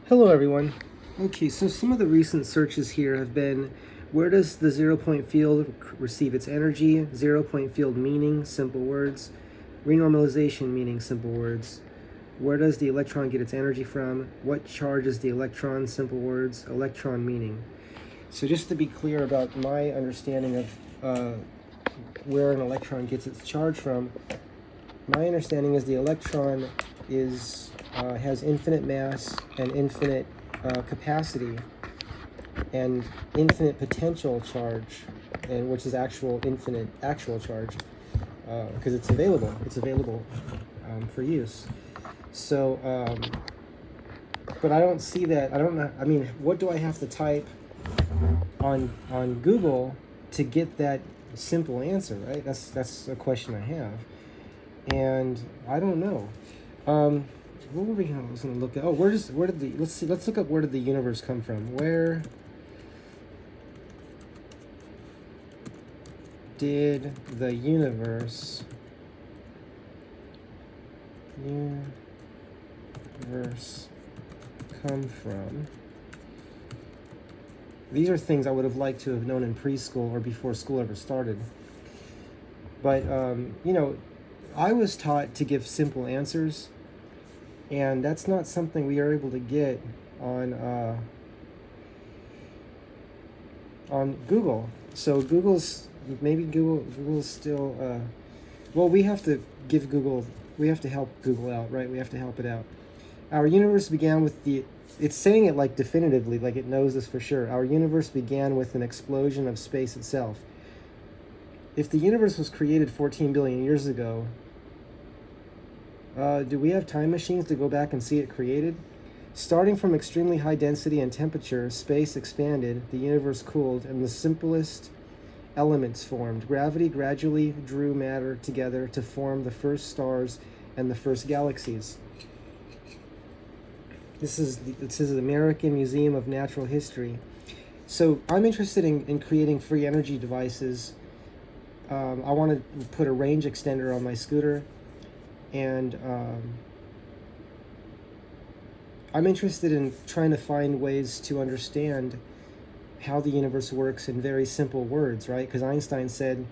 Hello everyone. Okay, so some of the recent searches here have been, where does the 0-point field receive its energy? 0-point field meaning, simple words. Renormalization meaning, simple words. Where does the electron get its energy from? What charge is the electron, simple words. Electron meaning. So just to be clear about my understanding of where an electron gets its charge from, my understanding is the electron has infinite mass and infinite capacity and infinite potential charge, and which is actual charge, because it's available. It's available for use. So, but I don't see that. I don't know. I mean, what do I have to type on Google to get that simple answer? Right. That's a question I have. And I don't know. What were we going to look at? Oh, let's look up, where did the universe come from? Where did the universe come from? These are things I would have liked to have known in preschool or before school ever started. But, I was taught to give simple answers, and that's not something we are able to get on Google. So Google's still, well, we have to help Google out, right? We have to help it out. Our universe began with it's saying it like definitively, like it knows this for sure. Our universe began with an explosion of space itself. If the universe was created 14 billion years ago, do we have time machines to go back and see it created? Starting from extremely high density and temperature, space expanded, the universe cooled, and the simplest elements formed. Gravity gradually drew matter together to form the first stars and the first galaxies. This is the American Museum of Natural History. So I'm interested in creating free energy devices. I want to put a range extender on my scooter, and I'm interested in trying to find ways to understand how the universe works in very simple words, right? Because Einstein said,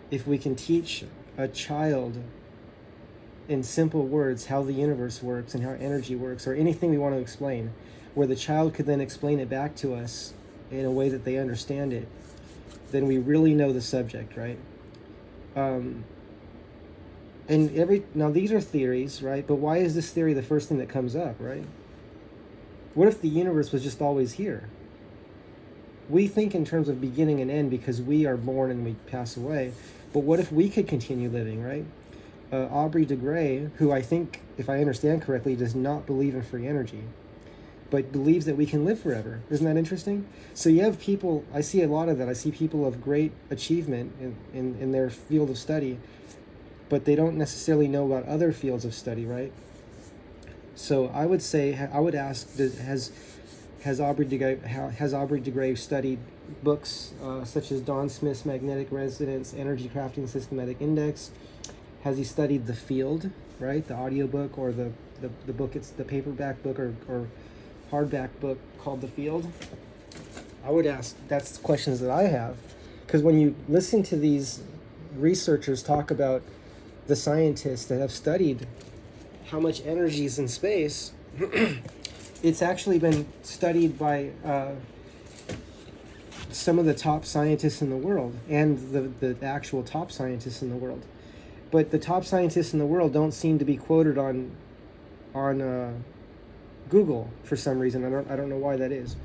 if we can teach a child in simple words how the universe works and how energy works, or anything we want to explain, where the child could then explain it back to us in a way that they understand it, then we really know the subject, right? Now these are theories, right? But why is this theory the first thing that comes up, right? What if the universe was just always here? We think in terms of beginning and end because we are born and we pass away. But what if we could continue living, right? Aubrey de Grey, who I think, if I understand correctly, does not believe in free energy, but believes that we can live forever. Isn't that interesting? So you have people, I see a lot of that. I see people of great achievement in their field of study, but they don't necessarily know about other fields of study, right? So I would ask, has Aubrey de Grey studied books such as Don Smith's Magnetic Resonance Energy Crafting Systematic Index? Has he studied The Field, right? The audiobook, or the book, it's the paperback book or hardback book called The Field? I would ask, that's questions that I have. Because when you listen to these researchers talk about the scientists that have studied how much energy is in space, it's actually been studied by some of the top scientists in the world, and the actual top scientists in the world. But the top scientists in the world don't seem to be quoted on Google for some reason. I don't know why that is.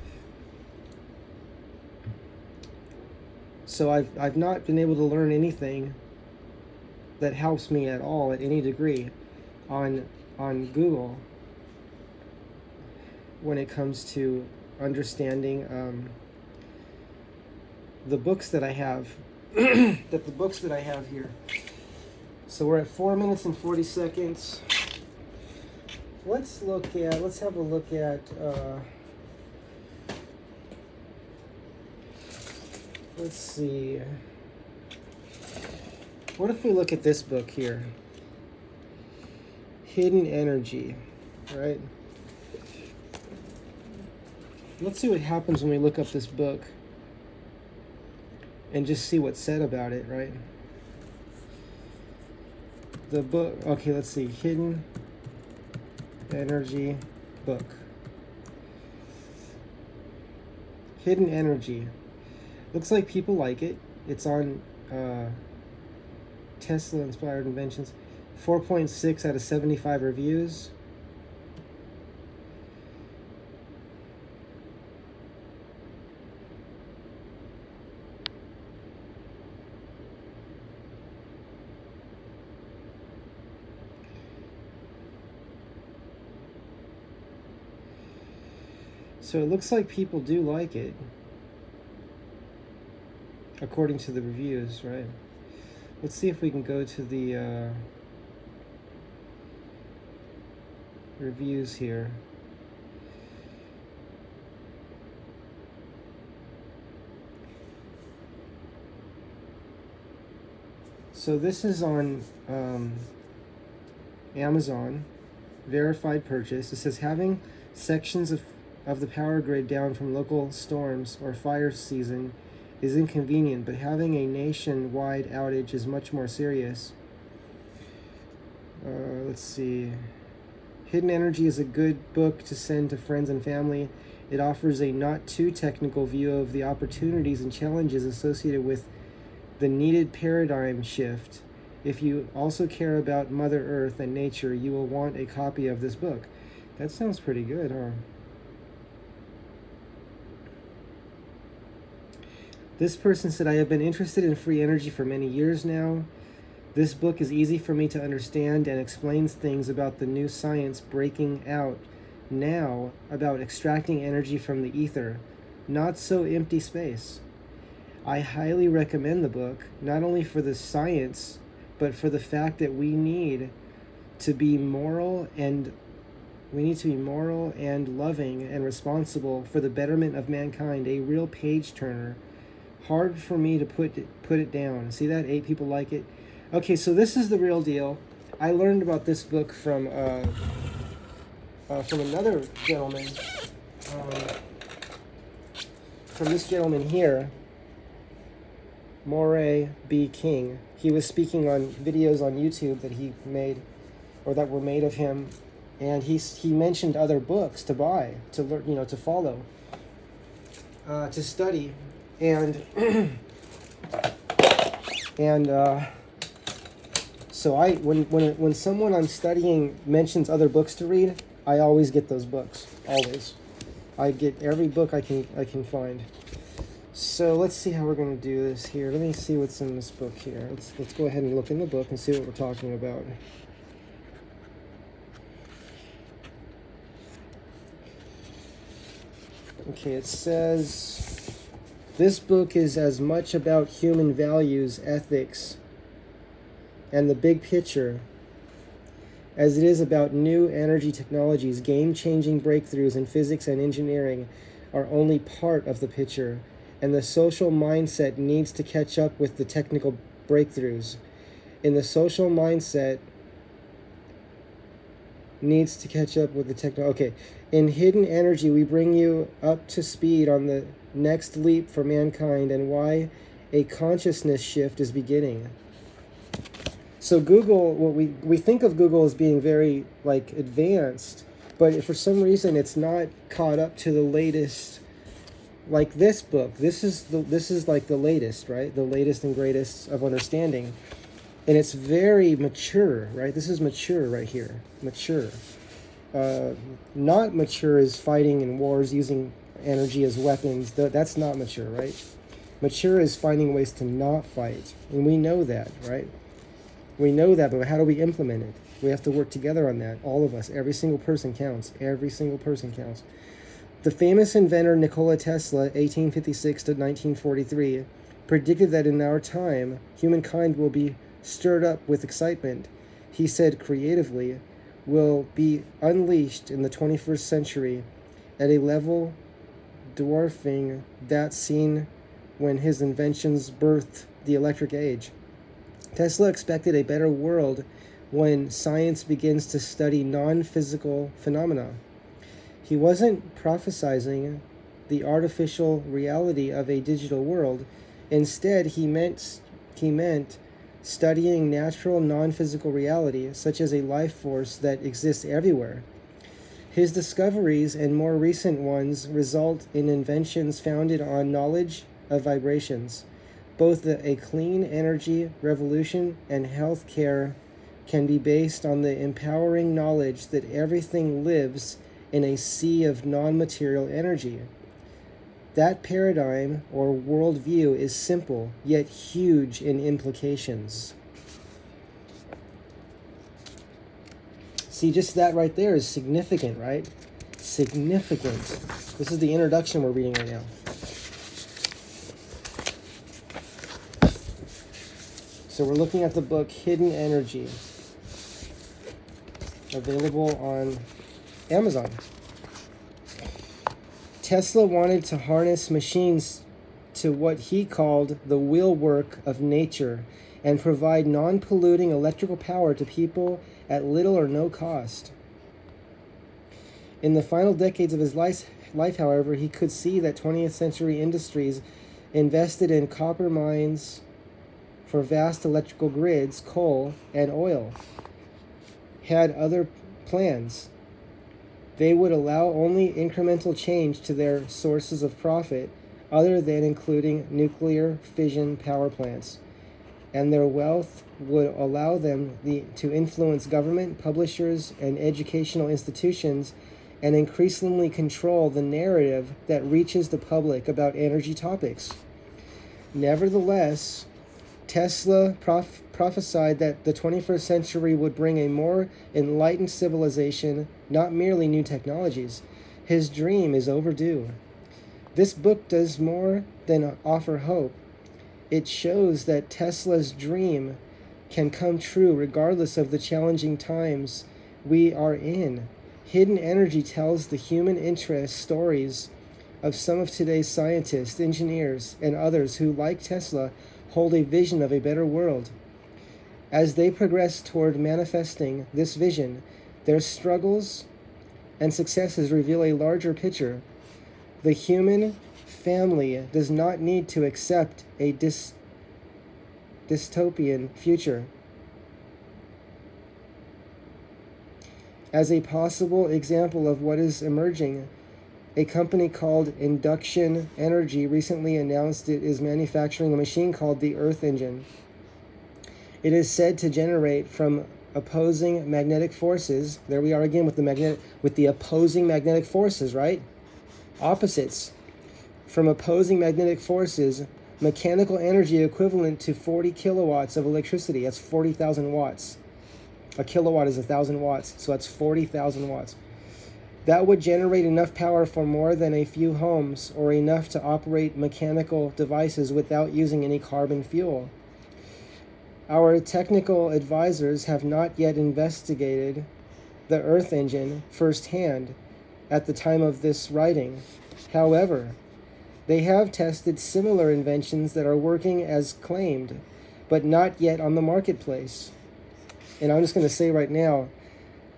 So I've not been able to learn anything that helps me at all at any degree on Google when it comes to understanding the books that I have here. So we're at 4 minutes and 40 seconds. Let's have a look at let's see. What if we look at this book here? Hidden Energy, right? let's see what happens when we look up this book and just see what's said about it, right? The book, okay, let's see, Hidden Energy book. Hidden Energy. Looks like people like it. It's on Tesla Inspired Inventions. 4.6 out of 75 reviews. So it looks like people do like it, according to the reviews, right? Let's see if we can go to the reviews here. So this is on Amazon, verified purchase. It says having sections of the power grid down from local storms or fire season is inconvenient, but having a nationwide outage is much more serious. Let's see. Hidden Energy is a good book to send to friends and family. It offers a not too technical view of the opportunities and challenges associated with the needed paradigm shift. If you also care about Mother Earth and nature, you will want a copy of this book. That sounds pretty good, huh? This person said, I have been interested in free energy for many years now. This book is easy for me to understand and explains things about the new science breaking out now about extracting energy from the ether, not so empty space. I highly recommend the book, not only for the science, but for the fact that we need to be moral and loving and responsible for the betterment of mankind, a real page turner. Hard for me to put it down. See that? 8 people like it. Okay, so this is the real deal. I learned about this book from another gentleman, from this gentleman here, Moray B. King. He was speaking on videos on YouTube that he made, or that were made of him, and he mentioned other books to buy, to learn, to follow, to study. And so when someone I'm studying mentions other books to read, I always get those books. Always, I get every book I can find. So let's see how we're going to do this here. Let me see what's in this book here. Let's go ahead and look in the book and see what we're talking about. Okay, it says, this book is as much about human values, ethics, and the big picture as it is about new energy technologies. Game-changing breakthroughs in physics and engineering are only part of the picture, and the social mindset needs to catch up with the technical breakthroughs. In the social mindset needs to catch up with the techno. Okay, in Hidden Energy, we bring you up to speed on the next leap for mankind and why a consciousness shift is beginning. So Google, what we think of Google as being very advanced, but for some reason it's not caught up to the latest. Like this book, this is like the latest, right? The latest and greatest of understanding. And it's very mature, right? This is mature right here. Mature. Not mature is fighting in wars using energy as weapons. That's not mature, right? Mature is finding ways to not fight. And we know that, right? We know that, but how do we implement it? We have to work together on that. All of us. Every single person counts. Every single person counts. The famous inventor Nikola Tesla, 1856 to 1943, predicted that in our time, humankind will be stirred up with excitement. He said creatively, will be unleashed in the 21st century at a level dwarfing that seen when his inventions birthed the electric age. Tesla expected a better world when science begins to study non-physical phenomena. He wasn't prophesizing the artificial reality of a digital world. Instead, he meant studying natural non-physical reality, such as a life force that exists everywhere. His discoveries, and more recent ones, result in inventions founded on knowledge of vibrations. Both a clean energy revolution and health care can be based on the empowering knowledge that everything lives in a sea of non-material energy. That paradigm or worldview is simple, yet huge in implications. See, just that right there is significant, right? Significant. This is the introduction we're reading right now. So we're looking at the book Hidden Energy, available on Amazon. Tesla wanted to harness machines to what he called the will work of nature and provide non-polluting electrical power to people at little or no cost. In the final decades of his life, however, he could see that 20th century industries invested in copper mines for vast electrical grids, coal, and oil had other plans. They would allow only incremental change to their sources of profit, other than including nuclear fission power plants, and their wealth would allow them to influence government, publishers, and educational institutions, and increasingly control the narrative that reaches the public about energy topics. Nevertheless, Tesla prophesied that the 21st century would bring a more enlightened civilization, not merely new technologies. His dream is overdue. This book does more than offer hope. It shows that Tesla's dream can come true regardless of the challenging times we are in. Hidden Energy tells the human interest stories of some of today's scientists, engineers, and others who, like Tesla, hold a vision of a better world. As they progress toward manifesting this vision, their struggles and successes reveal a larger picture. The human family does not need to accept a dystopian future. As a possible example of what is emerging, a company called Induction Energy recently announced it is manufacturing a machine called the Earth Engine. It is said to generate from opposing magnetic forces. There we are again with the opposing magnetic forces, right? Opposites. From opposing magnetic forces, mechanical energy equivalent to 40 kilowatts of electricity. That's 40,000 watts. A kilowatt is 1,000 watts, so that's 40,000 watts. That would generate enough power for more than a few homes, or enough to operate mechanical devices without using any carbon fuel. Our technical advisors have not yet investigated the Earth Engine firsthand at the time of this writing. However, they have tested similar inventions that are working as claimed, but not yet on the marketplace. And I'm just going to say right now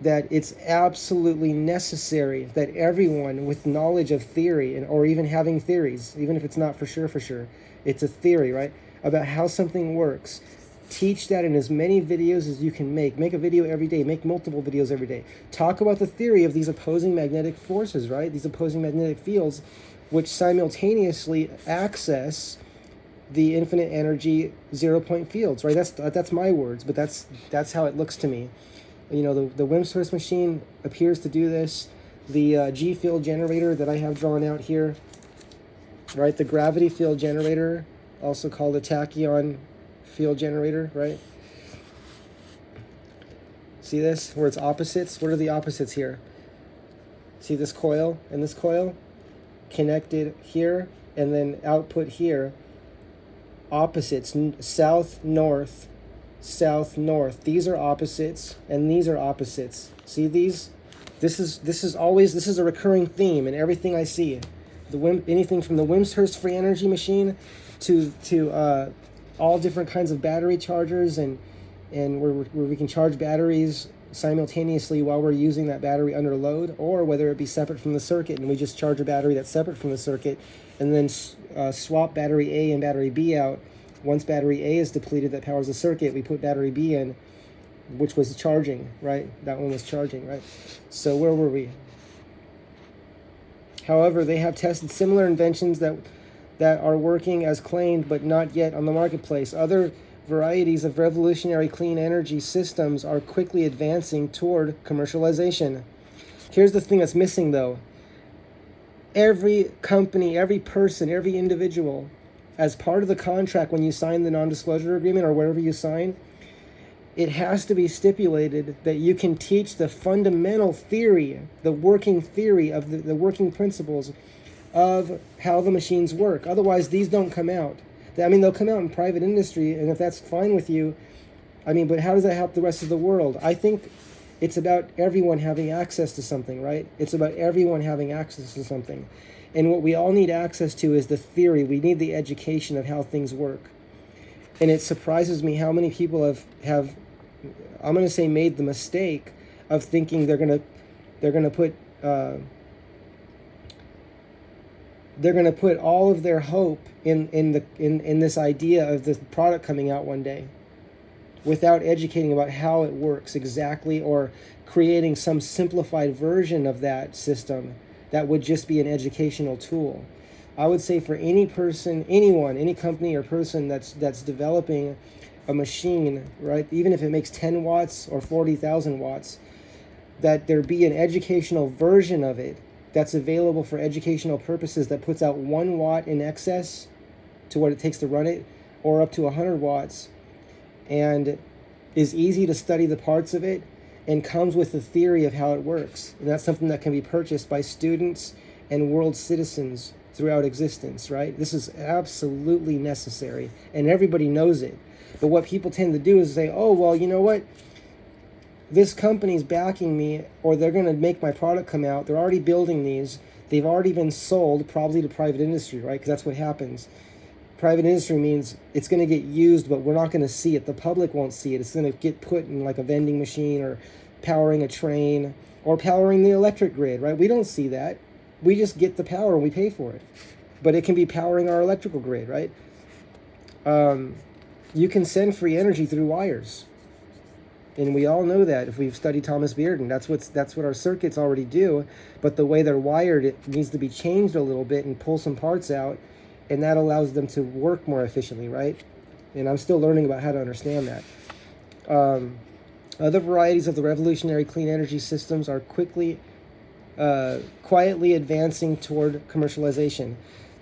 that it's absolutely necessary that everyone with knowledge of theory, or even having theories, even if it's not for sure, it's a theory, right, about how something works, teach that in as many videos as you can make. Make a video every day. Make multiple videos every day. Talk about the theory of these opposing magnetic forces, right? These opposing magnetic fields, which simultaneously access the infinite energy 0-point fields, right? That's my words, but that's how it looks to me. You know, the Wimshurst machine appears to do this. The G field generator that I have drawn out here, right? The gravity field generator, also called a tachyon field generator, right? See this, where it's opposites? What are the opposites here? See this coil and this coil? Connected here, and then output here. Opposites, south, north, south, north. These are opposites, and these are opposites. See these? This is a recurring theme in everything I see. Anything from the Wimshurst free energy machine to all different kinds of battery chargers and where we can charge batteries simultaneously while we're using that battery under load, or whether it be separate from the circuit and we just charge a battery that's separate from the circuit and then swap battery A and battery B out. Once battery A is depleted that powers the circuit, we put battery B in, which was charging, right? That one was charging, right? So where were we? However, they have tested similar inventions that are working as claimed but not yet on the marketplace. Other varieties of revolutionary clean energy systems are quickly advancing toward commercialization. Here's the thing that's missing, though. Every company, every person, every individual, as part of the contract when you sign the non-disclosure agreement or wherever you sign, it has to be stipulated that you can teach the fundamental theory, the working theory of the working principles of how the machines work. Otherwise, these don't come out. I mean, they'll come out in private industry, and if that's fine with you, I mean, but how does that help the rest of the world? I think it's about everyone having access to something, right? It's about everyone having access to something. And what we all need access to is the theory. We need the education of how things work. And it surprises me how many people have I'm going to say made the mistake of thinking they're going to put all of their hope in this idea of the product coming out one day, without educating about how it works exactly, or creating some simplified version of that system that would just be an educational tool. I would say for any person, anyone, any company or person that's developing a machine, right, even if it makes 10 watts or 40,000 watts, that there be an educational version of it that's available for educational purposes that puts out 1 watt in excess to what it takes to run it, or up to 100 watts, and is easy to study the parts of it, and comes with the theory of how it works. And that's something that can be purchased by students and world citizens throughout existence, right? This is absolutely necessary, and everybody knows it. But what people tend to do is say, oh, well, you know what? This company's backing me, or they're going to make my product come out. They're already building these. They've already been sold, probably to private industry, right? Because that's what happens. Private industry means it's going to get used, but we're not going to see it. The public won't see it. It's going to get put in like a vending machine, or powering a train, or powering the electric grid, right? We don't see that. We just get the power and we pay for it. But it can be powering our electrical grid, right? You can send free energy through wires. And we all know that if we've studied Thomas Bearden. That's what our circuits already do. But the way they're wired, it needs to be changed a little bit and pull some parts out. And that allows them to work more efficiently, right? And I'm still learning about how to understand that. Other varieties of the revolutionary clean energy systems are quietly advancing toward commercialization.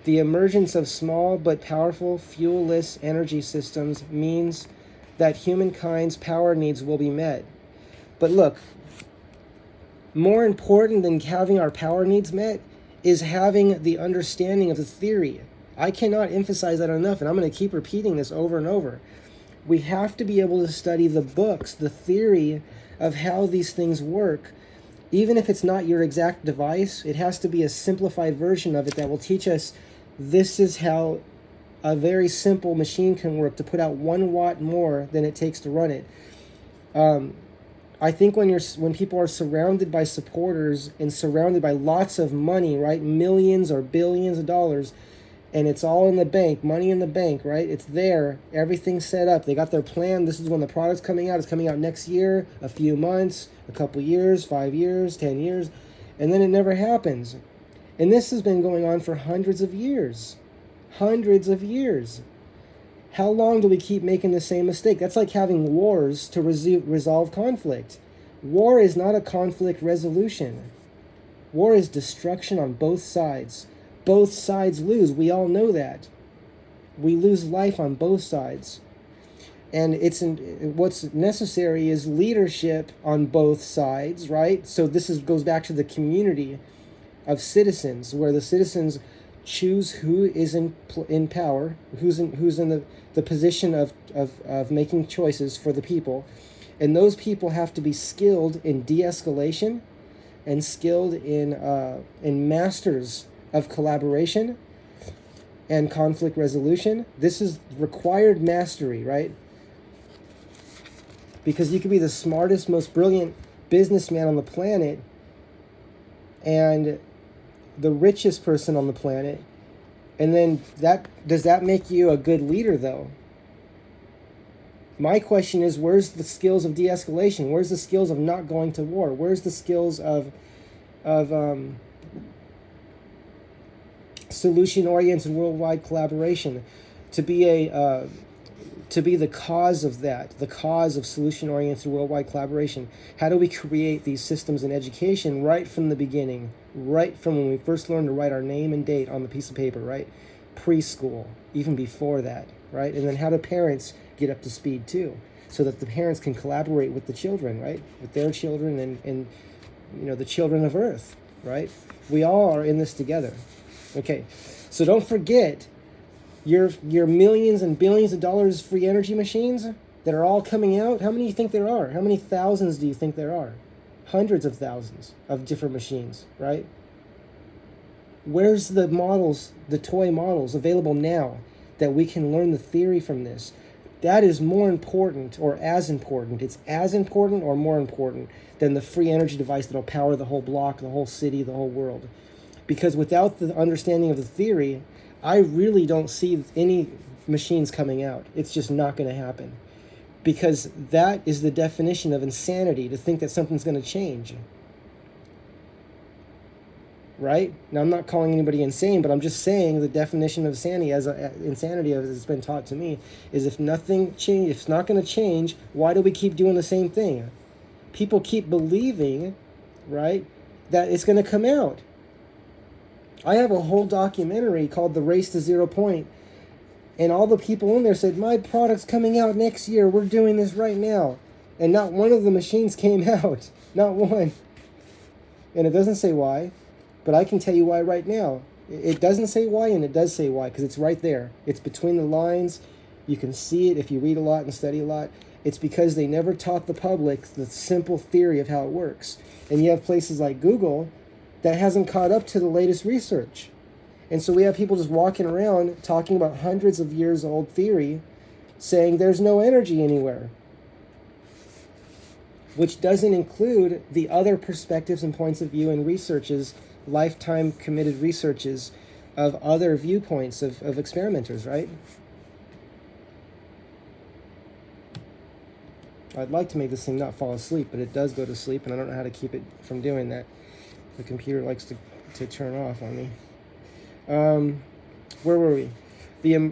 The emergence of small but powerful fuel-less energy systems means that humankind's power needs will be met. But look, more important than having our power needs met is having the understanding of the theory. I cannot emphasize that enough, and I'm going to keep repeating this over and over. We have to be able to study the books, the theory of how these things work. Even if it's not your exact device, it has to be a simplified version of it that will teach us this is how a very simple machine can work to put out 1 watt more than it takes to run it. I think when people are surrounded by supporters and surrounded by lots of money, right, millions or billions of dollars, and it's all in the bank, money in the bank, right? It's there, everything's set up. They got their plan. This is when the product's coming out. It's coming out next year, a few months, a couple years, 5 years, 10 years, and then it never happens. And this has been going on for hundreds of years. Hundreds of years. How long do we keep making the same mistake? That's like having wars to resolve conflict. War is not a conflict resolution. War is destruction on both sides. Both sides lose. We all know that. We lose life on both sides. And what's necessary is leadership on both sides, right? So this goes back to the community of citizens, where the citizens choose who is in power, who's in the position of making choices for the people. And those people have to be skilled in de-escalation and skilled in masters of collaboration and conflict resolution. This is required mastery, right? Because you could be the smartest, most brilliant businessman on the planet and the richest person on the planet, and then does that make you a good leader, though? My question is, where's the skills of de-escalation? Where's the skills of not going to war? Where's the skills of solution-oriented worldwide collaboration to be the cause of that, the cause of solution-oriented worldwide collaboration? How do we create these systems in education right from the beginning, right from when we first learned to write our name and date on the piece of paper, right? Preschool, even before that, right? And then how do parents get up to speed too, so that the parents can collaborate with the children, right? With their children and the children of Earth, right? We all are in this together. Okay, so don't forget your millions and billions of dollars free energy machines that are all coming out. How many do you think there are? How many thousands do you think there are? Hundreds of thousands of different machines, right? Where's the models, the toy models available now that we can learn the theory from this? That is more important, or as important. It's as important or more important than the free energy device that'll power the whole block, the whole city, the whole world. Because without the understanding of the theory, I really don't see any machines coming out. It's just not going to happen. Because that is the definition of insanity, to think that something's going to change. Right? Now, I'm not calling anybody insane, but I'm just saying the definition of insanity as it's been taught to me is if nothing change, if it's not going to change, why do we keep doing the same thing? People keep believing, right, that it's going to come out. I have a whole documentary called The Race to Zero Point, and all the people in there said, my product's coming out next year, we're doing this right now. And not one of the machines came out. Not one. And it doesn't say why. But I can tell you why right now. It doesn't say why, and it does say why, because it's right there. It's between the lines. You can see it if you read a lot and study a lot. It's because they never taught the public the simple theory of how it works. And you have places like Google that hasn't caught up to the latest research. And so we have people just walking around talking about hundreds of years old theory, saying there's no energy anywhere, which doesn't include the other perspectives and points of view and researches, lifetime committed researches of other viewpoints of experimenters, right? I'd like to make this thing not fall asleep, but it does go to sleep, and I don't know how to keep it from doing that. The computer likes to turn off on me. Where were we?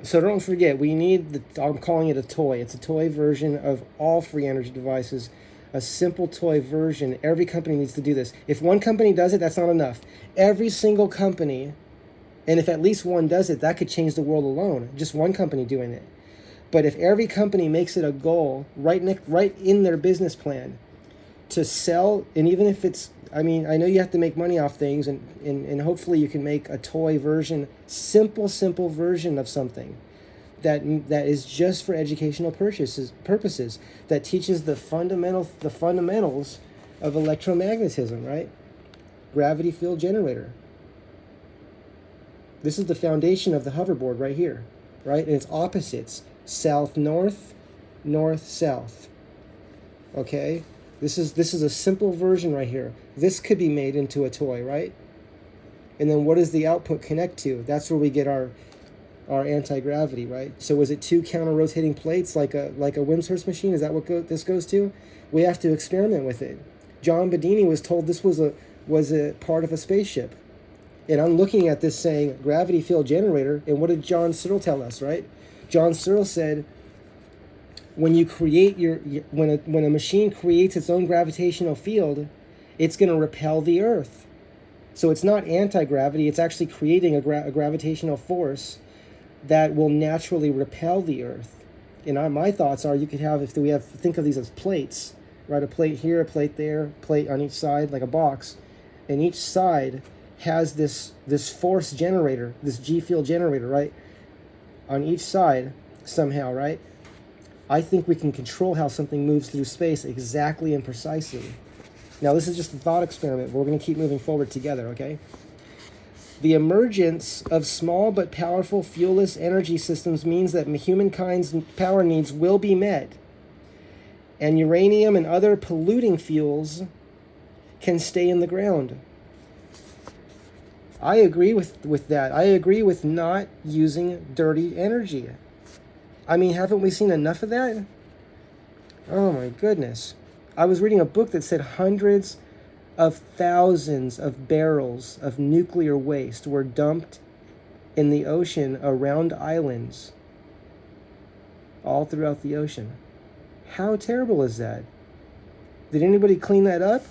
So don't forget, we need I'm calling it a toy. It's a toy version of all free energy devices. A simple toy version. Every company needs to do this. If one company does it, that's not enough. Every single company, and if at least one does it, that could change the world alone. Just one company doing it. But if every company makes it a goal right in their business plan to sell, and even if it's, I mean, I know you have to make money off things, and hopefully you can make a toy version, simple version of something that is just for educational purposes, that teaches the fundamentals of electromagnetism, right? Gravity field generator. This is the foundation of the hoverboard right here, right? And it's opposites: south north, north south. Okay, this is a simple version right here. This could be made into a toy, right? And then what does the output connect to? That's where we get our anti-gravity, right? So is it two counter-rotating plates like a Wimshurst machine? Is that what this goes to? We have to experiment with it. John Bedini was told this was a part of a spaceship. And I'm looking at this saying gravity field generator, and what did John Searle tell us, right? John Searle said, when you create when a machine creates its own gravitational field, it's going to repel the Earth. So it's not anti-gravity, it's actually creating a gravitational force that will naturally repel the Earth. And my thoughts are, you could have, think of these as plates, right? A plate here, a plate there, plate on each side, like a box. And each side has this force generator, this G field generator, right? On each side, somehow, right? I think we can control how something moves through space exactly and precisely. Now, this is just a thought experiment. We're going to keep moving forward together, okay? The emergence of small but powerful fuelless energy systems means that humankind's power needs will be met, and uranium and other polluting fuels can stay in the ground. I agree with that. I agree with not using dirty energy. I mean, haven't we seen enough of that? Oh my goodness. I was reading a book that said hundreds of thousands of barrels of nuclear waste were dumped in the ocean around islands, all throughout the ocean. How terrible is that? Did anybody clean that up?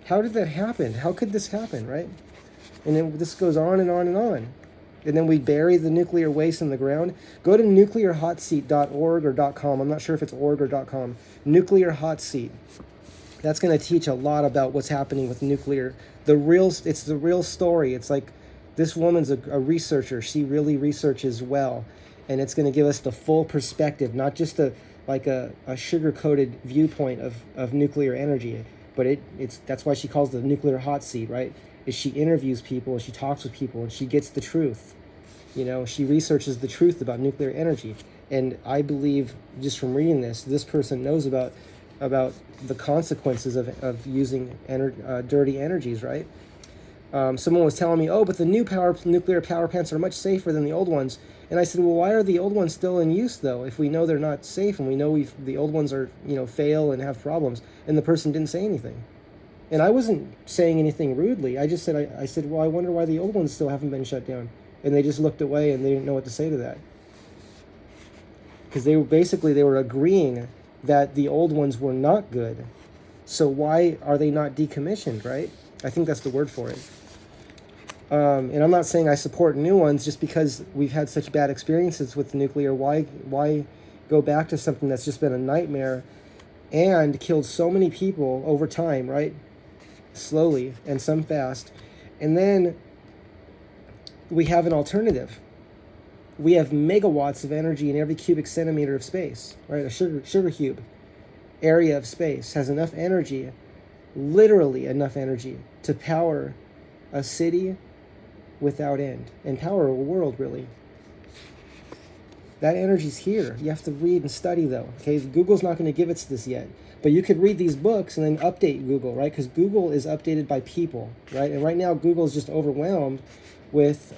How did that happen? How could this happen, right? And then this goes on and on and on. And then we bury the nuclear waste in the ground. Go to nuclearhotseat.org or .com. I'm not sure if it's org or .com. Nuclear Hot Seat. That's going to teach a lot about what's happening with nuclear. It's the real story. It's like this woman's a researcher. She really researches well. And it's going to give us the full perspective, not just a sugar-coated viewpoint of nuclear energy. But that's why she calls the nuclear hot seat, right? Is she interviews people, she talks with people, and she gets the truth. She researches the truth about nuclear energy. And I believe, just from reading this person knows about the consequences of using dirty energies, right? Someone was telling me, but the new nuclear power plants are much safer than the old ones. And I said, well, why are the old ones still in use, though, if we know they're not safe and we know the old ones are, fail and have problems? And the person didn't say anything. And I wasn't saying anything rudely. I just said, I said, well, I wonder why the old ones still haven't been shut down. And they just looked away and they didn't know what to say to that. Because they were agreeing that the old ones were not good. So why are they not decommissioned, right? I think that's the word for it. And I'm not saying I support new ones just because we've had such bad experiences with nuclear. Why go back to something that's just been a nightmare and killed so many people over time, right? Slowly and some fast. And then we have an alternative. We have megawatts of energy in every cubic centimeter of space, right? A sugar cube area of space has enough energy, literally enough energy, to power a city without end and power a world, really. That energy's here. You have to read and study, though. Okay, Google's not going to give us this yet. But you could read these books and then update Google, right? Because Google is updated by people, right? And right now, Google is just overwhelmed with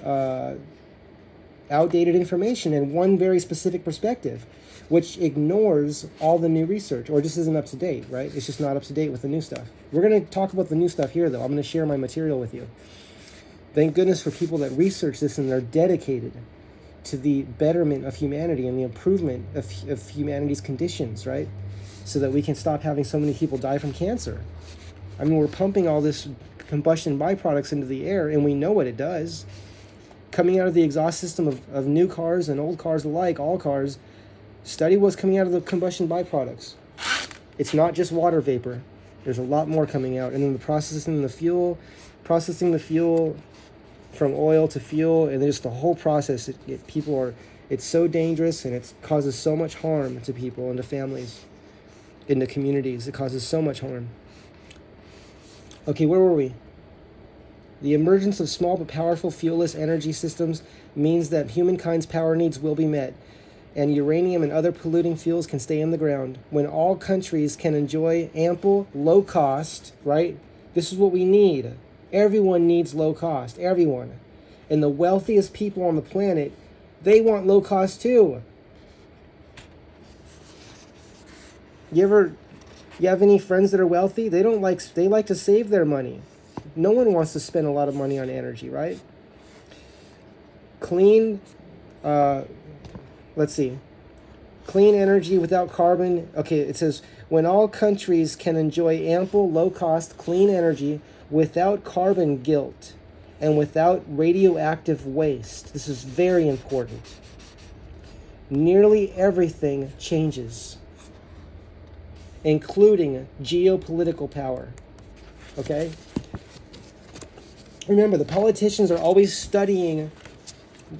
outdated information and one very specific perspective, which ignores all the new research or just isn't up to date, right? It's just not up to date with the new stuff. We're going to talk about the new stuff here, though. I'm going to share my material with you. Thank goodness for people that research this and they're dedicated to the betterment of humanity and the improvement of humanity's conditions, right? So that we can stop having so many people die from cancer. I mean, we're pumping all this combustion byproducts into the air, and we know what it does. Coming out of the exhaust system of new cars and old cars alike, all cars, study what's coming out of the combustion byproducts. It's not just water vapor. There's a lot more coming out. And then processing the fuel from oil to fuel, and just the whole process, it's so dangerous, and it causes so much harm to people and to families, into communities. It causes so much harm. Okay, where were we? The emergence of small but powerful fuelless energy systems means that humankind's power needs will be met, and uranium and other polluting fuels can stay in the ground. When all countries can enjoy ample, low cost, right? This is what we need. Everyone needs low cost, everyone. And the wealthiest people on the planet, they want low cost too. You have any friends that are wealthy? They like to save their money. No one wants to spend a lot of money on energy, right? Clean energy without carbon. Okay, it says, when all countries can enjoy ample, low-cost, clean energy without carbon guilt and without radioactive waste. This is very important. Nearly everything changes, including geopolitical power. Okay? Remember, the politicians are always studying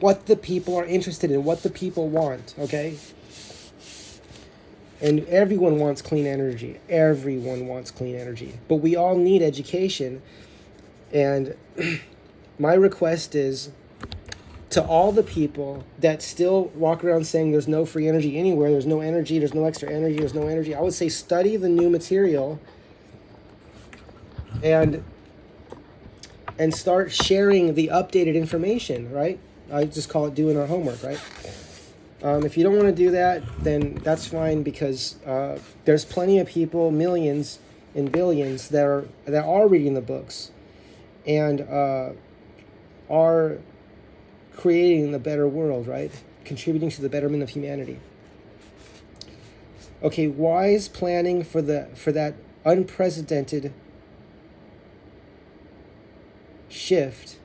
what the people are interested in, what the people want, okay? And everyone wants clean energy. Everyone wants clean energy. But we all need education. And my request is to all the people that still walk around saying there's no free energy anywhere, there's no energy, there's no extra energy, there's no energy, I would say study the new material and start sharing the updated information, right? I just call it doing our homework, right? If you don't want to do that, then that's fine, because there's plenty of people, millions and billions, that are reading the books and are creating a better world, right? Contributing to the betterment of humanity. Okay, wise planning for that unprecedented shift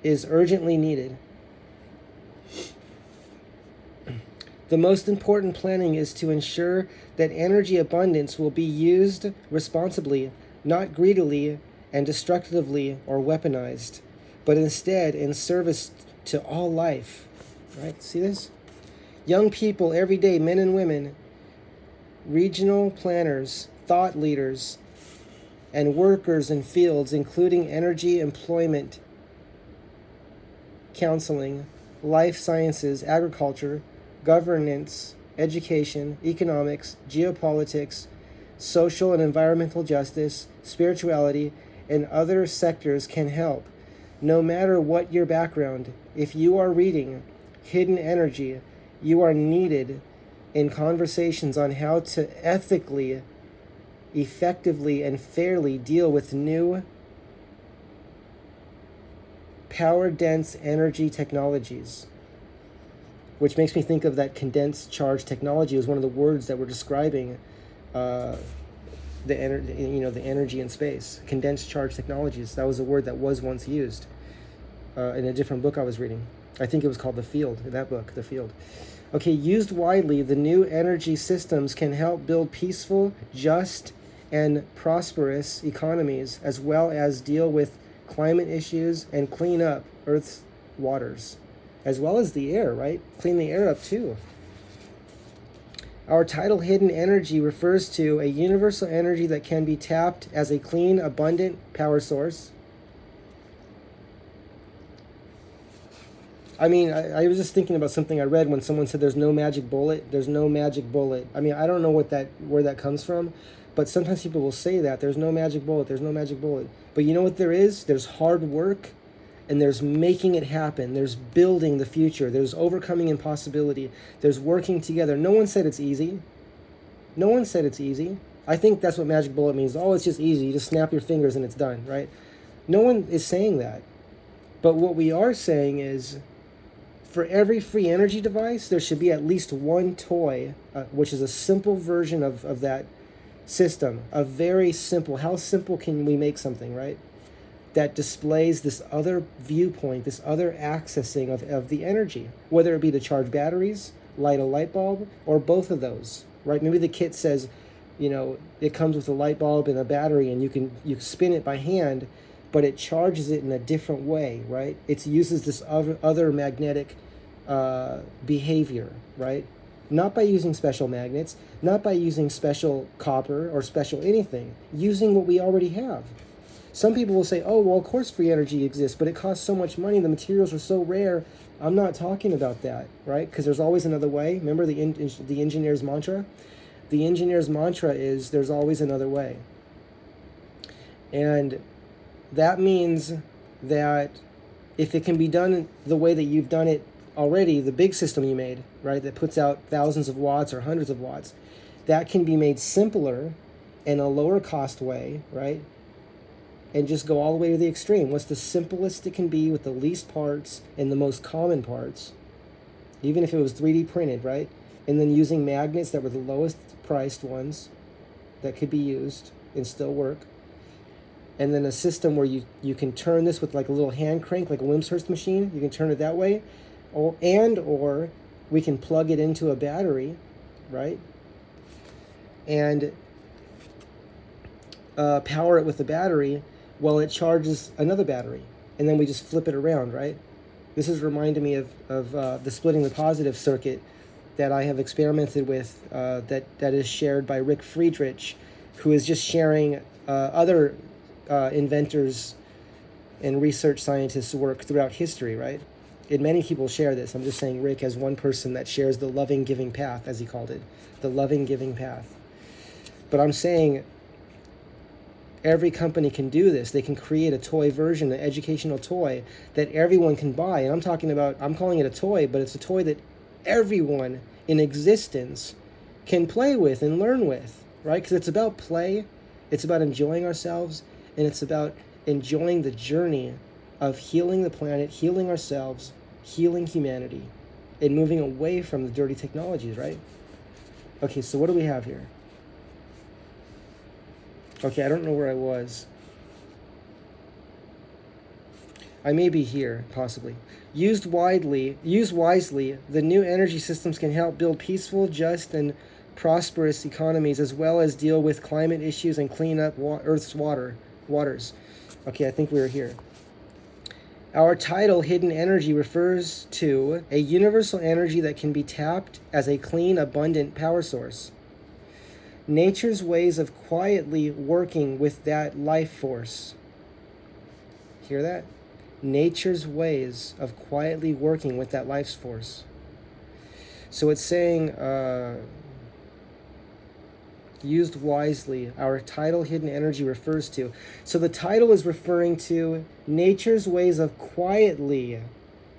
is urgently needed. The most important planning is to ensure that energy abundance will be used responsibly, not greedily and destructively or weaponized, but instead in service to all life. Right? See this? Young people every day, men and women, regional planners, thought leaders, and workers in fields including energy, employment, counseling, life sciences, agriculture, governance, education, economics, geopolitics, social and environmental justice, spirituality, and other sectors can help. No matter what your background, if you are reading Hidden Energy, you are needed in conversations on how to ethically, effectively, and fairly deal with new power-dense energy technologies. Which makes me think of that condensed charge technology as one of the words that were describing the energy in space. Condensed charge technologies. That was a word that was once used in a different book I was reading. I think it was called The Field, that book, The Field. Okay, used widely, the new energy systems can help build peaceful, just, and prosperous economies, as well as deal with climate issues and clean up Earth's waters, as well as the air, right? Clean the air up too. Our title, Hidden Energy, refers to a universal energy that can be tapped as a clean, abundant power source. I mean, I was just thinking about something I read when someone said there's no magic bullet. There's no magic bullet. I mean, I don't know where that comes from, but sometimes people will say that. There's no magic bullet. There's no magic bullet. But you know what there is? There's hard work, and there's making it happen. There's building the future. There's overcoming impossibility. There's working together. No one said it's easy. No one said it's easy. I think that's what magic bullet means. Oh, it's just easy. You just snap your fingers and it's done, right? No one is saying that. But what we are saying is, for every free energy device, there should be at least one toy, which is a simple version of that system. A very simple. How simple can we make something, right? That displays this other viewpoint, this other accessing of the energy, whether it be to charge batteries, light a light bulb, or both of those, right? Maybe the kit says, it comes with a light bulb and a battery, and you spin it by hand, but it charges it in a different way, right? It uses this other magnetic behavior, right? Not by using special magnets, not by using special copper or special anything, using what we already have. Some people will say, oh, well, of course free energy exists, but it costs so much money, the materials are so rare. I'm not talking about that, right? Because there's always another way. Remember the engineer's mantra? The engineer's mantra is there's always another way. And that means that if it can be done the way that you've done it already, the big system you made, right, that puts out thousands of watts or hundreds of watts, that can be made simpler in a lower cost way, right? And just go all the way to the extreme. What's the simplest it can be with the least parts and the most common parts, even if it was 3D printed, right? And then using magnets that were the lowest priced ones that could be used and still work. And then a system where you can turn this with like a little hand crank, like a Wimshurst machine. You can turn it that way. Or we can plug it into a battery, right? And power it with the battery while it charges another battery. And then we just flip it around, right? This is reminding me of the splitting the positive circuit that I have experimented with, that is shared by Rick Friedrich, who is just sharing other inventors and research scientists' work throughout history, right? And many people share this. I'm just saying Rick as one person that shares the loving giving path, as he called it, the loving giving path. But I'm saying Every company can do this. They can create a toy version, an educational toy that everyone can buy. And I'm calling it a toy, but it's a toy that everyone in existence can play with and learn with, right? Because it's about play, it's about enjoying ourselves, and it's about enjoying the journey of healing the planet, healing ourselves, healing humanity, and moving away from the dirty technologies, right? Okay, so what do we have here? Okay, I don't know where I was. I may be here, possibly. Used wisely, the new energy systems can help build peaceful, just, and prosperous economies, as well as deal with climate issues and clean up Earth's waters. Okay, I think we were here. Our title, Hidden Energy, refers to a universal energy that can be tapped as a clean, abundant power source. Nature's ways of quietly working with that life force. Hear that? Nature's ways of quietly working with that life force. So it's saying, used wisely, our title, Hidden Energy, refers to. So the title is referring to nature's ways of quietly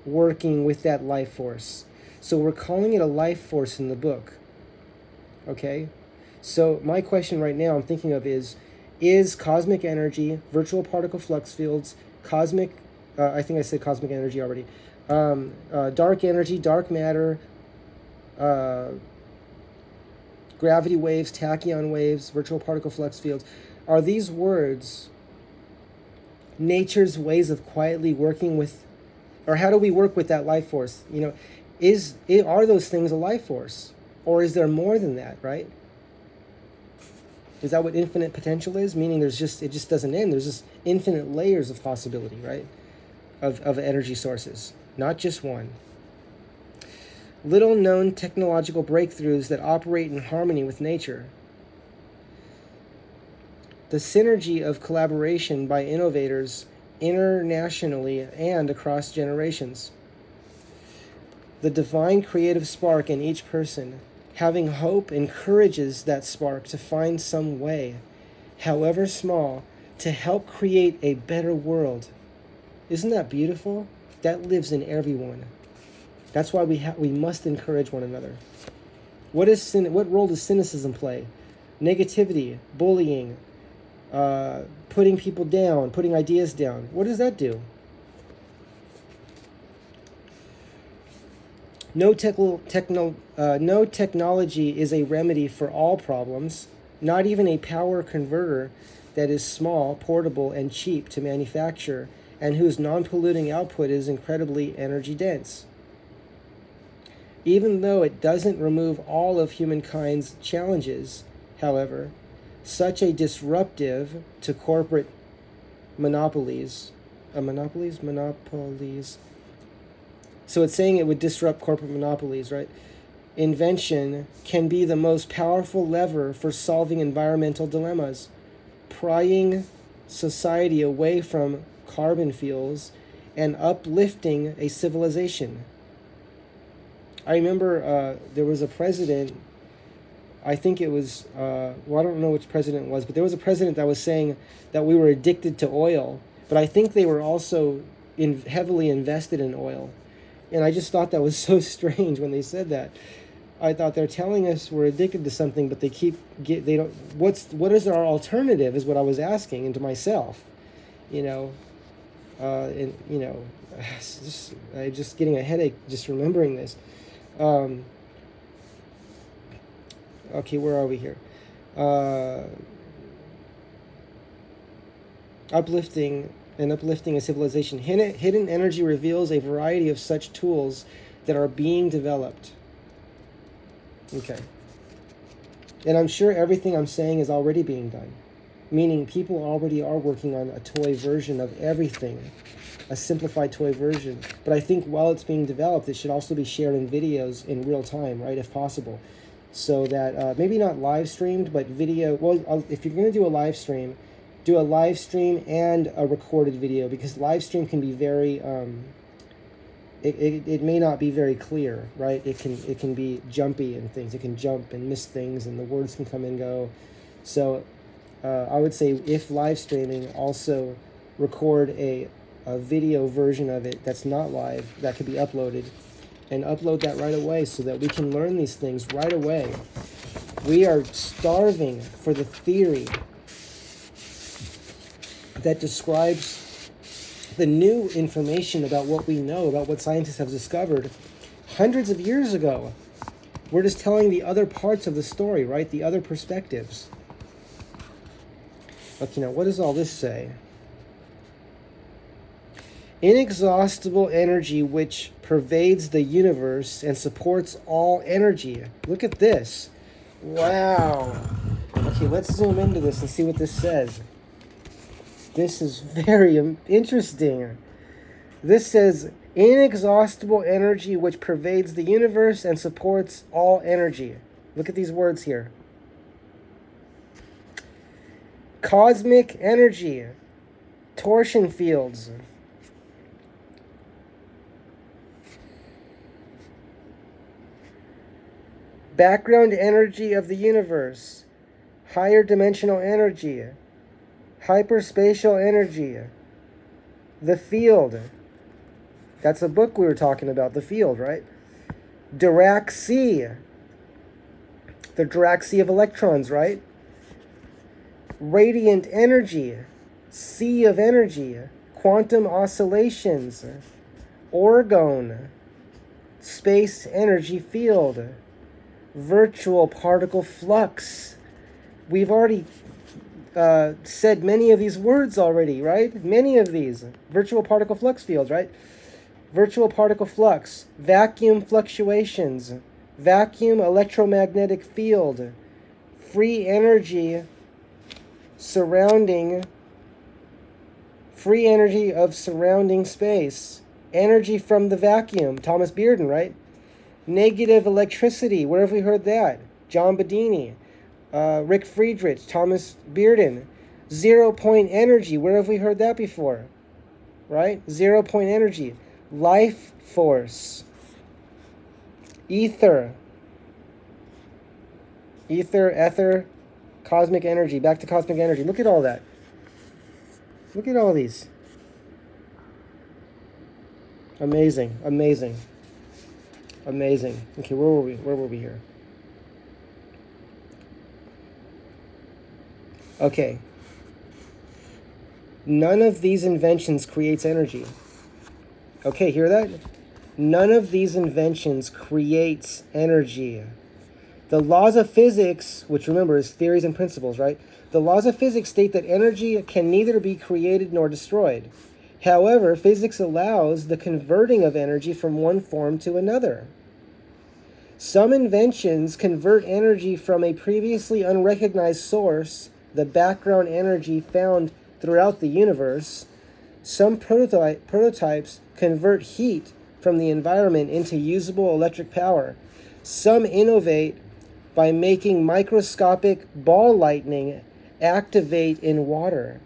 working with that life force. So we're calling it a life force in the book. Okay? So my question right now I'm thinking of is cosmic energy, virtual particle flux fields, I think I said cosmic energy already, dark energy, dark matter, gravity waves, tachyon waves, virtual particle flux fields, are these words nature's ways of quietly working with, or how do we work with that life force? Are those things a life force? Or is there more than that, right? Is that what infinite potential is? Meaning it just doesn't end. There's just infinite layers of possibility, right? Of energy sources, not just one. Little known technological breakthroughs that operate in harmony with nature. The synergy of collaboration by innovators internationally and across generations. The divine creative spark in each person. Having hope encourages that spark to find some way, however small, to help create a better world. Isn't that beautiful? That lives in everyone. That's why we must encourage one another. What role does cynicism play? Negativity, bullying, putting people down, putting ideas down. What does that do? No technology is a remedy for all problems, not even a power converter that is small, portable, and cheap to manufacture, and whose non-polluting output is incredibly energy dense. Even though it doesn't remove all of humankind's challenges, however, such a disruptive to corporate monopolies. So it's saying it would disrupt corporate monopolies, right? Invention can be the most powerful lever for solving environmental dilemmas, prying society away from carbon fuels and uplifting a civilization. I remember there was a president, I think it was, I don't know which president it was, but there was a president that was saying that we were addicted to oil, but I think they were also heavily invested in oil. And I just thought that was so strange when they said that. I thought they're telling us we're addicted to something, but what is our alternative is what I was asking, and to myself, I'm just getting a headache just remembering this. Okay, where are we here? Uplifting a civilization. Hidden energy reveals a variety of such tools that are being developed. Okay. And I'm sure everything I'm saying is already being done, meaning people already are working on a toy version of everything, a simplified toy version. But I think while it's being developed, it should also be shared in videos in real time, right, if possible. So that maybe not live streamed, but video. Well, if you're going to do a live stream, do a live stream and a recorded video, because live stream can be very it may not be very clear, right? It can be jumpy and things. It can jump and miss things, and the words can come and go. So I would say if live streaming, also record a video version of it that's not live, that could be uploaded, and upload that right away so that we can learn these things right away. We are starving for the theory that describes the new information about what we know, about what scientists have discovered hundreds of years ago. We're just telling the other parts of the story, right? The other perspectives. Okay, now what does all this say? Inexhaustible energy which pervades the universe and supports all energy. Look at this. Wow. Okay, let's zoom into this and see what this says. This is very interesting. This says, inexhaustible energy which pervades the universe and supports all energy. Look at these words here. Cosmic energy, torsion fields, background energy of the universe, higher dimensional energy, hyperspatial energy, the field. That's a book we were talking about, The Field, right? Dirac sea, the Dirac sea of electrons, right? Radiant energy, sea of energy, quantum oscillations, orgone, space energy field, virtual particle flux. We've already said many of these words already, right? Many of these. Virtual particle flux fields, right? Virtual particle flux, vacuum fluctuations, vacuum electromagnetic field, free energy of surrounding space, energy from the vacuum, Thomas Bearden, right? Negative electricity, where have we heard that? John Bedini, Rick Friedrich, Thomas Bearden. 0 point energy, where have we heard that before? Right? 0 point energy. Life force. Ether, ether, cosmic energy. Back to cosmic energy. Look at all that. Look at all these. Amazing, amazing, amazing. Okay, where were we? Where were we here? Okay. None of these inventions creates energy. Okay, hear that? None of these inventions creates energy. The laws of physics, which remember is theories and principles, right? The laws of physics state that energy can neither be created nor destroyed. However, physics allows the converting of energy from one form to another. Some inventions convert energy from a previously unrecognized source, the background energy found throughout the universe. Some prototypes convert heat from the environment into usable electric power. Some innovate by making microscopic ball lightning activate in water.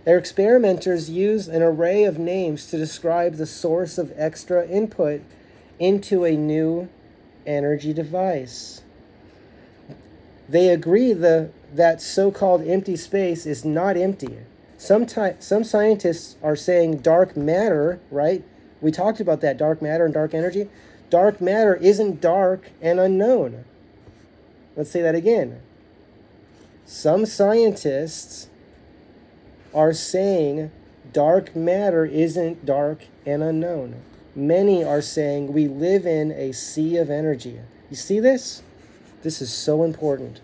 Their experimenters use an array of names to describe the source of extra input into a new energy device. They agree that so-called empty space is not empty. Some scientists are saying dark matter, right? We talked about that, dark matter and dark energy. Dark matter isn't dark and unknown. Let's say that again. Some scientists are saying dark matter isn't dark and unknown. Many are saying we live in a sea of energy. You see this? This is so important.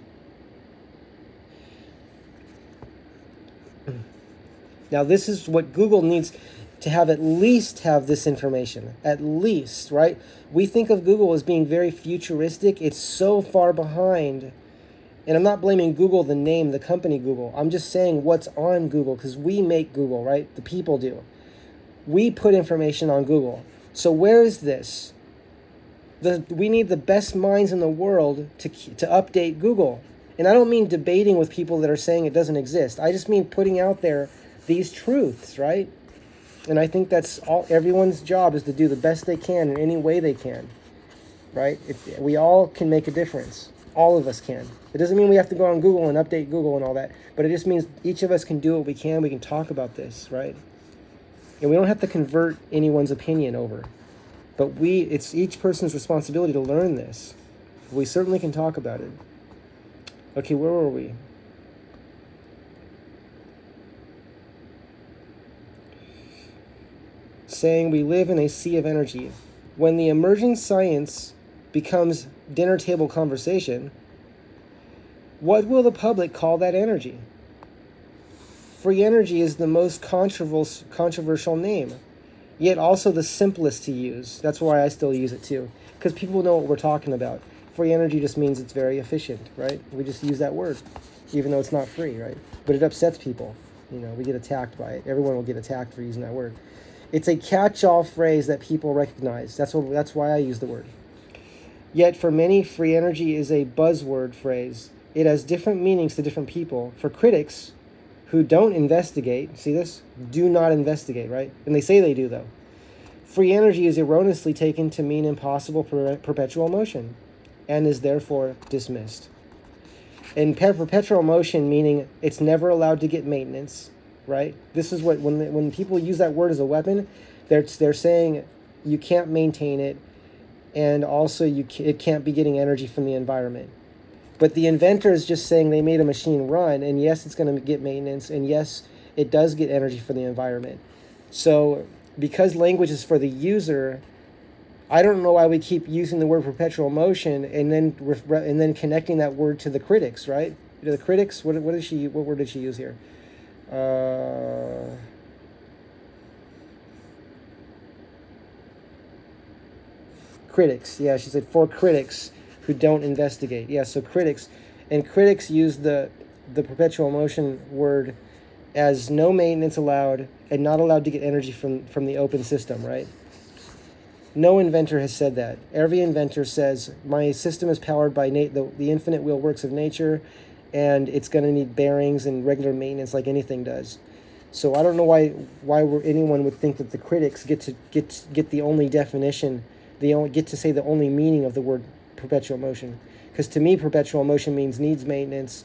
Now, this is what Google needs to have, at least have this information. At least, right? We think of Google as being very futuristic. It's so far behind. And I'm not blaming Google, the name, the company Google. I'm just saying what's on Google, because we make Google, right? The people do. We put information on Google. So where is this? We need the best minds in the world to update Google. And I don't mean debating with people that are saying it doesn't exist. I just mean putting out there these truths, right? And I think that's all. Everyone's job is to do the best they can in any way they can, right? We all can make a difference. All of us can. It doesn't mean we have to go on Google and update Google and all that, but it just means each of us can do what we can. We can talk about this, right? And we don't have to convert anyone's opinion over. But it's each person's responsibility to learn this. We certainly can talk about it. Okay, where were we? Saying we live in a sea of energy. When the emerging science becomes dinner table conversation, what will the public call that energy? Free energy is the most controversial name, yet also the simplest to use. That's why I still use it too, because people know what we're talking about. Free energy just means it's very efficient, right? We just use that word, even though it's not free, right? But it upsets people. We get attacked by it. Everyone will get attacked for using that word. It's a catch-all phrase that people recognize. That's why I use the word. Yet for many, free energy is a buzzword phrase. It has different meanings to different people. For critics who don't investigate, see this? Do not investigate, right? And they say they do, though. Free energy is erroneously taken to mean impossible perpetual motion and is therefore dismissed. And perpetual motion meaning it's never allowed to get maintenance, right? This is what, when people use that word as a weapon, they're saying you can't maintain it, and also it can't be getting energy from the environment. But the inventor is just saying they made a machine run, and yes, it's going to get maintenance, and yes, it does get energy from the environment. So because language is for the user, I don't know why we keep using the word perpetual motion and then connecting that word to the critics, right? To the critics, what word did she use here? Critics, yeah, she said for critics who don't investigate. Yeah, so critics use the perpetual motion word as no maintenance allowed and not allowed to get energy from the open system, right? No inventor has said that. Every inventor says, my system is powered by the infinite wheel works of nature, and it's going to need bearings and regular maintenance like anything does. So I don't know why anyone would think that the critics get the only definition, get to say the only meaning of the word perpetual motion. Because to me, perpetual motion means needs maintenance,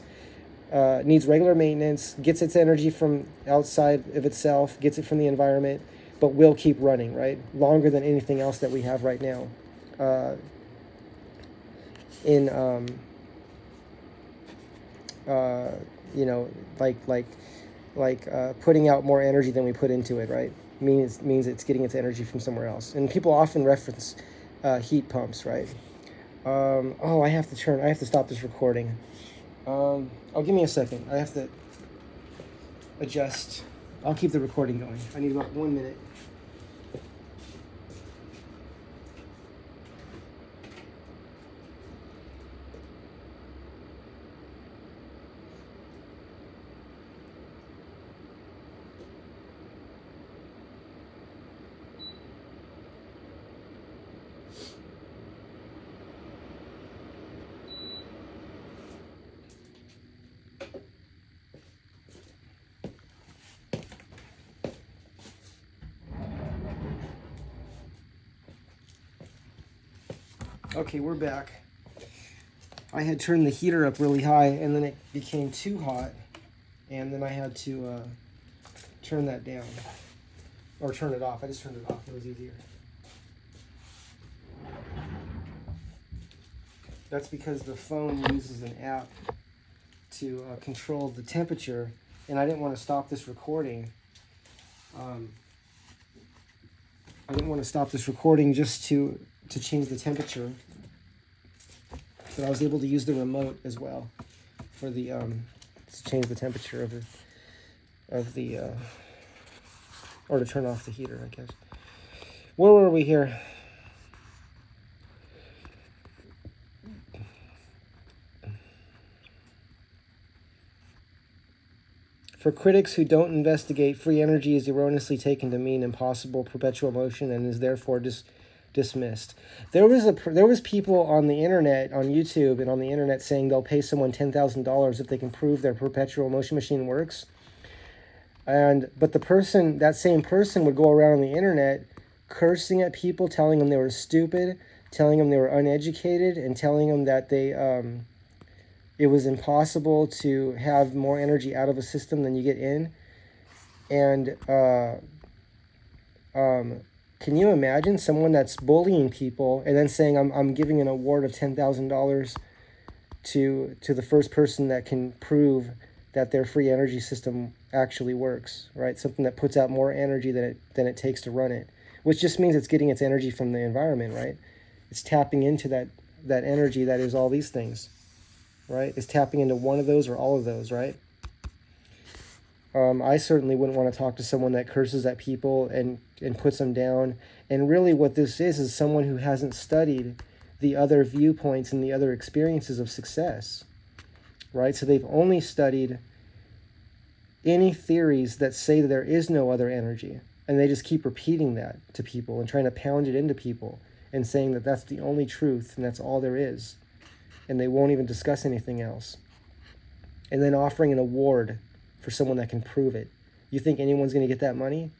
needs regular maintenance, gets its energy from outside of itself, gets it from the environment, but will keep running, right? Longer than anything else that we have right now. Like putting out more energy than we put into it, right? Means it's getting its energy from somewhere else. And people often reference heat pumps, right? I have to stop this recording. Give me a second. I have to adjust. I'll keep the recording going. I need about 1 minute. Okay, we're back. I had turned the heater up really high, and then it became too hot, and then I had to turn that down, or turn it off. I just turned it off. It was easier. That's because the phone uses an app to control the temperature, and I didn't want to stop this recording. Just to change the temperature, but I was able to use the remote as well for the to change the temperature of the or to turn off the heater, I guess. Where were we here? For critics who don't investigate, free energy is erroneously taken to mean impossible perpetual motion and is therefore dismissed. There was people on the internet, on YouTube and on the internet, saying they'll pay someone $10,000 if they can prove their perpetual motion machine works. But that same person would go around on the internet cursing at people, telling them they were stupid, telling them they were uneducated, and telling them that they it was impossible to have more energy out of a system than you get in. And can you imagine someone that's bullying people and then saying, I'm giving an award of $10,000 to the first person that can prove that their free energy system actually works, right? Something that puts out more energy than it takes to run it, which just means it's getting its energy from the environment, right? It's tapping into that energy that is all these things, right? It's tapping into one of those or all of those, right? I certainly wouldn't want to talk to someone that curses at people and puts them down. And really what this is someone who hasn't studied the other viewpoints and the other experiences of success, right? So they've only studied any theories that say that there is no other energy. And they just keep repeating that to people and trying to pound it into people and saying that that's the only truth and that's all there is. And they won't even discuss anything else. And then offering an award for someone that can prove it. You think anyone's going to get that money?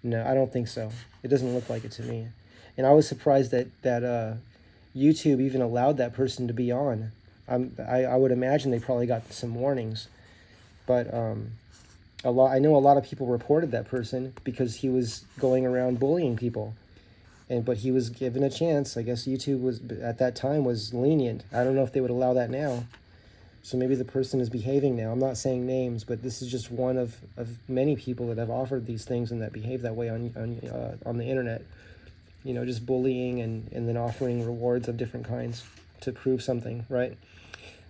No, I don't think so. It doesn't look like it to me. And I was surprised that YouTube even allowed that person to be on. I would imagine they probably got some warnings. But I know a lot of people reported that person because he was going around bullying people. But he was given a chance. I guess YouTube was at that time was lenient. I don't know if they would allow that now. So maybe the person is behaving now. I'm not saying names, but this is just one of many people that have offered these things and that behave that way on the internet. You know, just bullying and then offering rewards of different kinds to prove something, right?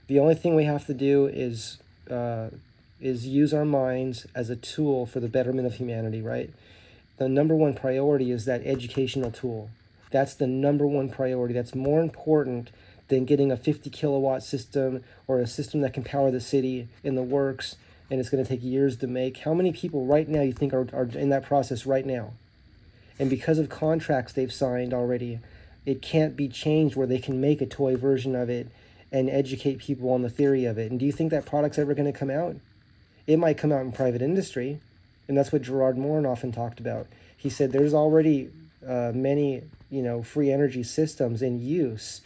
The only thing we have to do is use our minds as a tool for the betterment of humanity, right? The number one priority is that educational tool. That's the number one priority. That's more important than getting a 50 kilowatt system or a system that can power the city in the works, and it's going to take years to make. How many people right now you think are in that process right now? And because of contracts they've signed already, it can't be changed where they can make a toy version of it and educate people on the theory of it. And do you think that product's ever going to come out? It might come out in private industry, and that's what Gerard Morin often talked about. He said there's already many, free energy systems in use.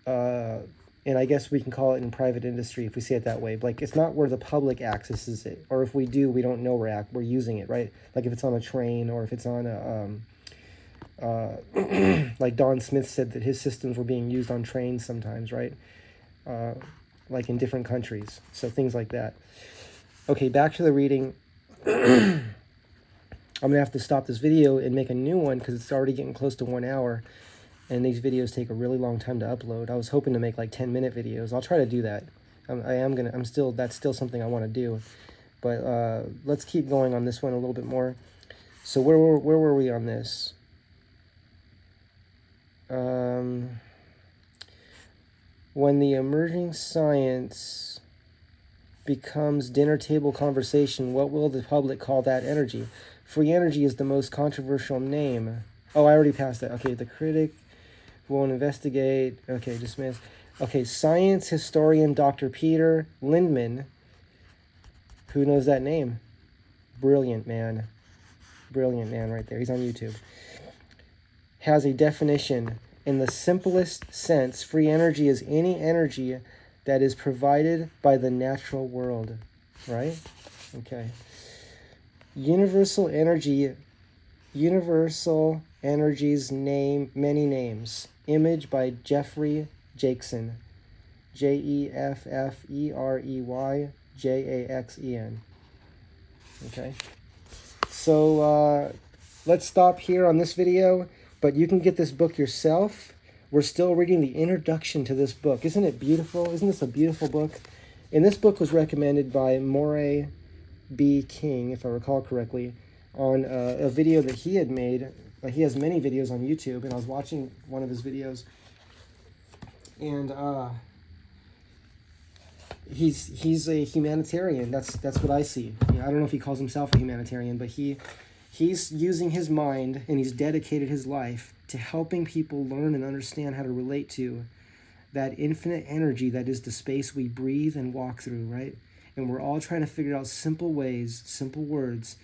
And I guess we can call it in private industry if we see it that way. Like, it's not where the public accesses it, or if we do, we don't know we're using it, right? Like if it's on a train or if it's on like Don Smith said that his systems were being used on trains sometimes, right? Like in different countries. So things like that. Okay, back to the reading. I'm going to have to stop this video and make a new one because it's already getting close to 1 hour. And these videos take a really long time to upload. I was hoping to make like 10-minute videos. I'll try to do that. That's still something I want to do. But let's keep going on this one a little bit more. So where were we on this? When the emerging science becomes dinner table conversation, what will the public call that energy? Free energy is the most controversial name. Oh, I already passed that. Okay, the critic won't investigate. Okay, dismiss. Okay, science historian Dr. Peter Lindman. Who knows that name? Brilliant man. Brilliant man right there. He's on YouTube. Has a definition. In the simplest sense, free energy is any energy that is provided by the natural world. Right? Okay. Universal Energy's name, many names. Image by Jeffrey Jackson. Jeffrey Jacksen. Okay. So let's stop here on this video, but you can get this book yourself. We're still reading the introduction to this book. Isn't it beautiful? Isn't this a beautiful book? And this book was recommended by Moray B. King, if I recall correctly, on a video that he had made. He has many videos on YouTube, and I was watching one of his videos, and he's a humanitarian. That's what I see. I don't know if he calls himself a humanitarian, but he's using his mind, and he's dedicated his life to helping people learn and understand how to relate to that infinite energy that is the space we breathe and walk through, right? And we're all trying to figure out simple ways, simple words,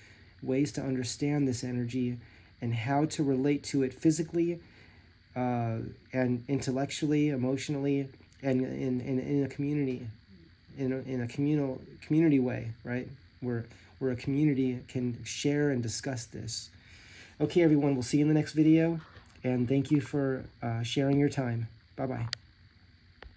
ways to understand this energy and how to relate to it physically and intellectually, emotionally, and in a community, in a community way, right? Where a community can share and discuss this. Okay, everyone, we'll see you in the next video, and thank you for sharing your time. Bye-bye.